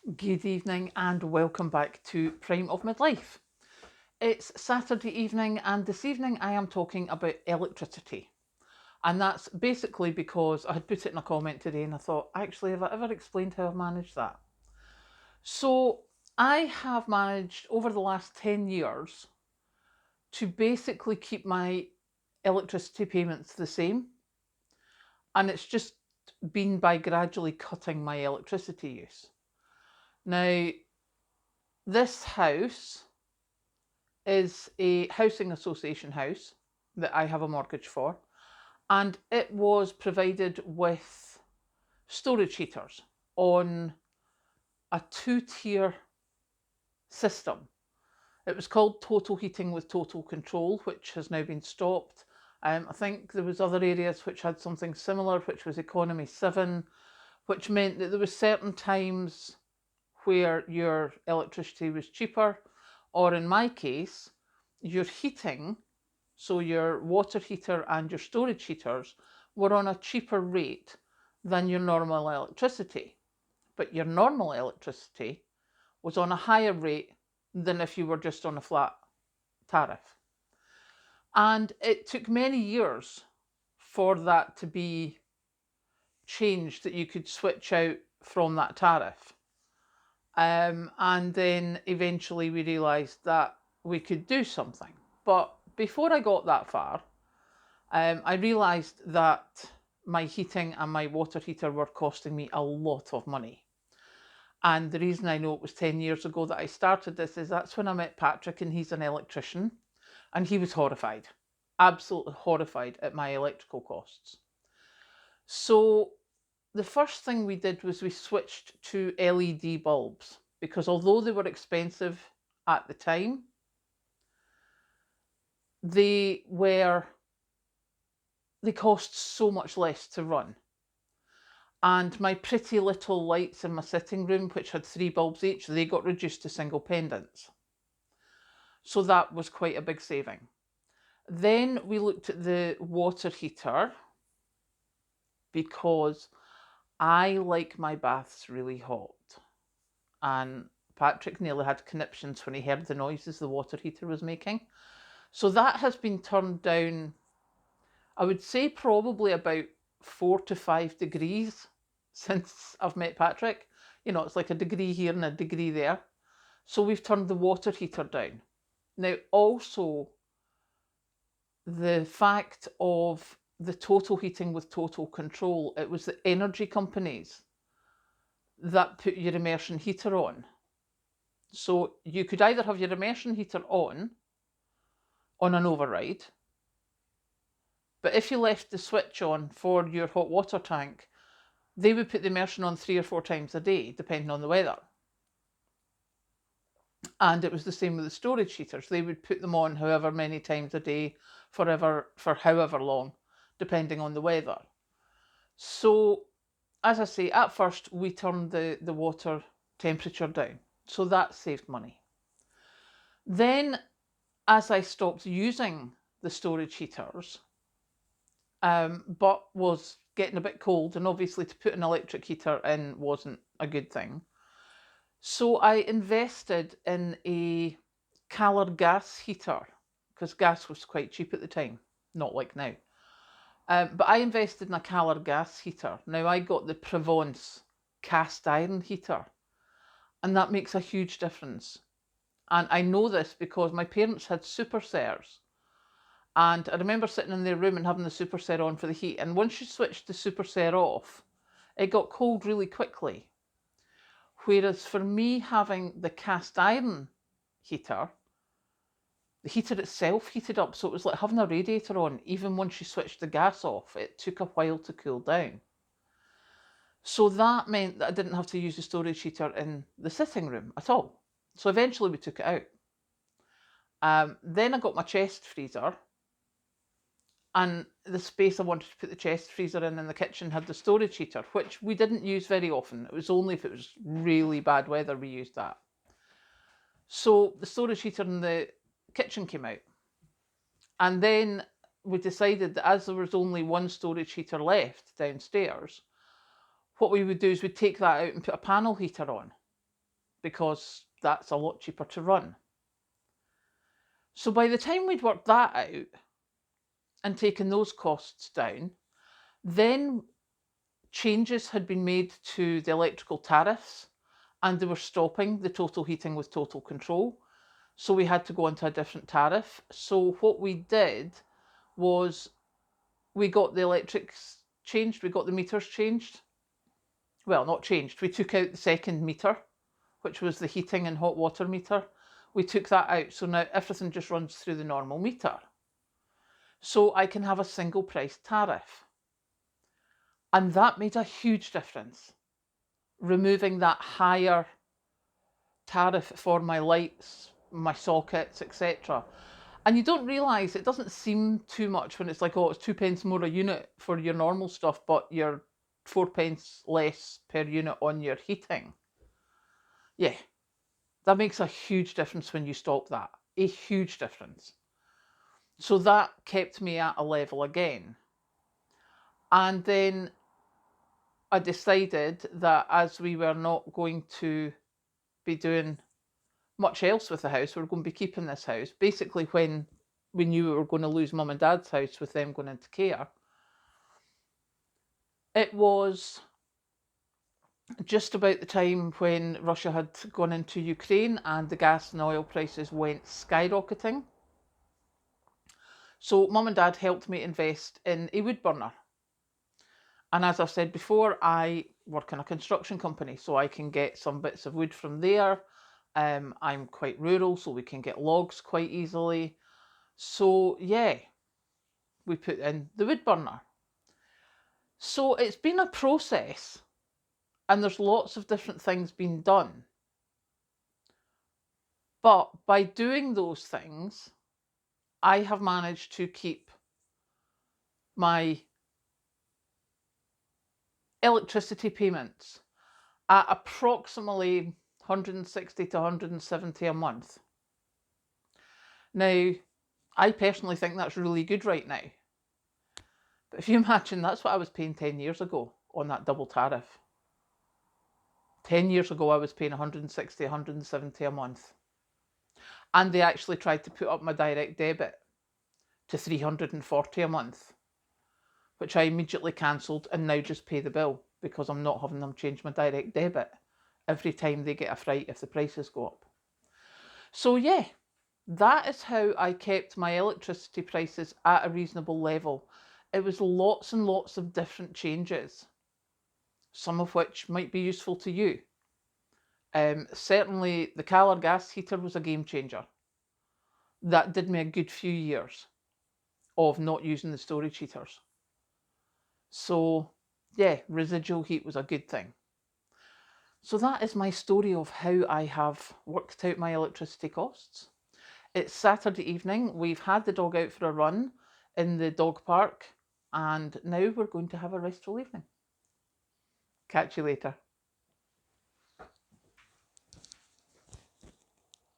Good evening and welcome back to Prime of Midlife. It's Saturday evening and this evening I am talking about electricity. And that's basically because I had put it in a comment today and I thought, actually, have I ever explained how I've managed that? So I have managed over the last 10 years to basically keep my electricity payments the same. And it's just been by gradually cutting my electricity use. Now, this house is a housing association house that I have a mortgage for, and it was provided with storage heaters on a two-tier system. It was called Total Heating with Total Control, which has now been stopped. I think there was other areas which had something similar, which was Economy 7, which meant that there were certain times where your electricity was cheaper, or in my case, your heating, so your water heater and your storage heaters, were on a cheaper rate than your normal electricity. But your normal electricity was on a higher rate than if you were just on a flat tariff. And it took many years for that to be changed, that you could switch out from that tariff. And then eventually we realised that we could do something. But before I got that far, I realised that my heating and my water heater were costing me a lot of money. And the reason I know it was 10 years ago that I started this is that's when I met Patrick, and he's an electrician, and he was horrified, absolutely horrified at my electrical costs. So the first thing we did was we switched to LED bulbs, because although they were expensive at the time, they cost so much less to run. And my pretty little lights in my sitting room, which had 3 bulbs each, they got reduced to single pendants. So that was quite a big saving. Then we looked at the water heater, because I like my baths really hot. And Patrick nearly had conniptions when he heard the noises the water heater was making. So that has been turned down, I would say probably about 4 to 5 degrees since I've met Patrick. You know, it's like a degree here and a degree there. So we've turned the water heater down. Now, also, the fact of the total heating with total control, it was the energy companies that put your immersion heater on. So you could either have your immersion heater on an override, but if you left the switch on for your hot water tank, they would put the immersion on 3 or 4 times a day, depending on the weather. And it was the same with the storage heaters. They would put them on however many times a day, for however long, depending on the weather. So, as I say, at first we turned the water temperature down. So that saved money. Then, as I stopped using the storage heaters, but was getting a bit cold, and obviously to put an electric heater in wasn't a good thing. So I invested in a Calor gas heater, because gas was quite cheap at the time, not like now. But I invested in a Calor gas heater. Now I got the Provence cast iron heater, and that makes a huge difference. And I know this because my parents had Supersairs. And I remember sitting in their room and having the Supersair on for the heat. And once you switched the Supersair off, it got cold really quickly. Whereas for me, having the cast iron heater, the heater itself heated up. So it was like having a radiator on. Even once you switched the gas off, it took a while to cool down. So that meant that I didn't have to use the storage heater in the sitting room at all. So eventually we took it out. Then I got my chest freezer, and the space I wanted to put the chest freezer in the kitchen had the storage heater, which we didn't use very often. It was only if it was really bad weather we used that. So the storage heater in the kitchen came out. And then we decided that as there was only one storage heater left downstairs, what we would do is we'd take that out and put a panel heater on. because that's a lot cheaper to run. So by the time we'd worked that out and taken those costs down, then changes had been made to the electrical tariffs, and they were stopping the total heating with total control. So we had to go into a different tariff. So what we did was we got the electrics changed, we got the meters changed. Well, not changed, we took out the second meter, which was the heating and hot water meter. We took that out, so now everything just runs through the normal meter. So I can have a single price tariff. And that made a huge difference, removing that higher tariff for my lights, my sockets, etc. And you don't realise, it doesn't seem too much when it's like, oh, it's 2p more a unit for your normal stuff, but you're 4p less per unit on your heating. Yeah, that makes a huge difference when you stop that. A huge difference. So that kept me at a level again. And then I decided that as we were not going to be doing much else with the house, we were going to be keeping this house. Basically, when we knew we were going to lose mum and dad's house with them going into care, it was just about the time when Russia had gone into Ukraine and the gas and oil prices went skyrocketing. So mum and dad helped me invest in a wood burner. And as I've said before, I work in a construction company, so I can get some bits of wood from there. I'm quite rural, so we can get logs quite easily. So yeah, we put in the wood burner. So it's been a process, and there's lots of different things being done. But by doing those things, I have managed to keep my electricity payments at approximately 160 to 170 a month. Now, I personally think that's really good right now. But if you imagine, that's what I was paying 10 years ago on that double tariff. 10 years ago, I was paying 160, 170 a month. And they actually tried to put up my direct debit to 340 a month, which I immediately cancelled and now just pay the bill because I'm not having them change my direct debit every time they get a fright if the prices go up. So yeah, that is how I kept my electricity prices at a reasonable level. It was lots and lots of different changes, some of which might be useful to you. Certainly the Calor gas heater was a game changer. That did me a good few years of not using the storage heaters. So yeah, residual heat was a good thing. So that is my story of how I have worked out my electricity costs. It's Saturday evening. We've had the dog out for a run in the dog park, and now we're going to have a restful evening. Catch you later.